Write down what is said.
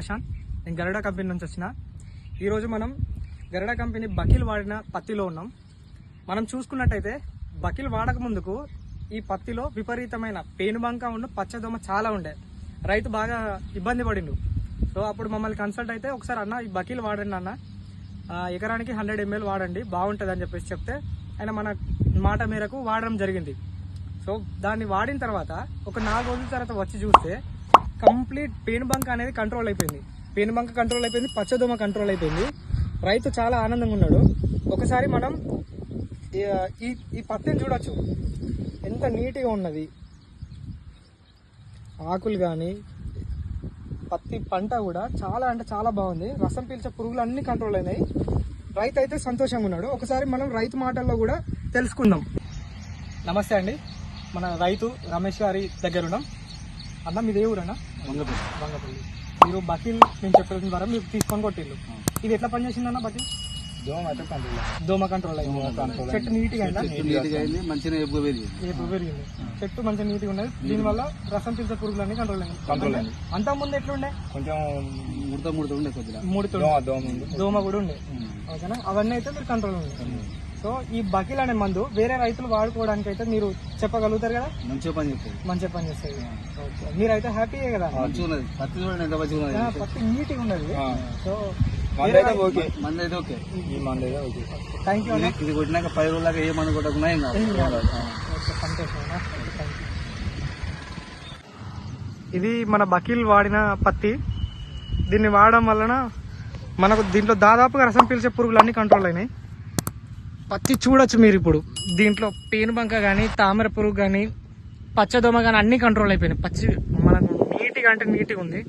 ప్రశాంత్. నేను గరుడ కంపెనీ నుంచి వచ్చిన. ఈరోజు మనం గరుడ కంపెనీ బకీల్ వాడిన పత్తిలో ఉన్నాం. మనం చూసుకున్నట్టయితే బకీల్ వాడక ముందుకు ఈ పత్తిలో విపరీతమైన పేనుబంక ఉన్న పచ్చదోమ చాలా ఉండే. రైతు బాగా ఇబ్బంది పడిండు. సో అప్పుడు మమ్మల్ని కన్సల్ట్ అయితే ఒకసారి అన్న ఈ బకీల్ వాడండి అన్న, ఎకరానికి 100 ml వాడండి బాగుంటుంది అని చెప్పేసి చెప్తే ఆయన మన మాట మేరకు వాడడం జరిగింది. సో దాన్ని వాడిన తర్వాత ఒక 4 రోజుల తర్వాత వచ్చి చూస్తే కంప్లీట్ పేనుబంక అనేది కంట్రోల్ అయిపోయింది. పేనుబంక కంట్రోల్ అయిపోయింది, పచ్చదోమ కంట్రోల్ అయిపోయింది. రైతు చాలా ఆనందంగా ఉన్నాడు. ఒకసారి మనం ఈ పత్తిని చూడొచ్చు, ఎంత నీట్గా ఉన్నది. ఆకులు కానీ పత్తి పంట కూడా చాలా అంటే చాలా బాగుంది. రసం పీల్చే పురుగులు అన్ని కంట్రోల్ అయినాయి. రైతు అయితే సంతోషంగా ఉన్నాడు. ఒకసారి మనం రైతు మాటల్లో కూడా తెలుసుకుందాం. నమస్తే అండి, మన రైతు రమేష్ గారి దగ్గర ఉన్నాం. అన్న మీది ఏ ఊరన్నా? వంగపల్లి. మీరు బకీల్ నేను చెప్పిన ద్వారా మీరు తీసుకొని కొట్టిల్లు. ఇది ఎట్లా పనిచేసిందన్న బకీల్? దోమ కంట్రోల్ అయింది. చెట్టు నీట్గా పెరిగింది. చెట్టు మంచిగా నీట్గా ఉన్నది. దీనివల్ల రసం పీల్చే పురుగులన్నీ కంట్రోల్ అయింది. అంతా ముందు ఎట్లుండే? కొంచెం దోమ కూడా ఉండే. ఓకేనా, అవన్నీ అయితే మీరు కంట్రోల్ ఉంది. సో ఈ బకీల్ అనే మందు వేరే రైతులు వాడుకోవడానికి అయితే మీరు చెప్పగలుగుతారు కదా? మంచిగా పని చేస్తుంది. మీరైతే హ్యాపీయే కదా? పత్తి నీట్గా ఉన్నది. So thank you. ఇది కొట్టినాక 10 రోజులకి ఏ మందు కొట్టకుండా ఇది మన బకీల్ వాడిన పత్తి. దీన్ని వాడడం వలన మనకు దీంట్లో దాదాపుగా రసం పీల్చే పురుగులు అన్ని కంట్రోల్ అయినాయి. పత్తి చూడొచ్చు మీరు. ఇప్పుడు దీంట్లో పేనుబంక కానీ తామర పురుగు కానీ పచ్చదోమ కానీ అన్ని కంట్రోల్ అయిపోయినాయి. పచ్చి మనకు నీట్గా అంటే నీట్గా ఉంది.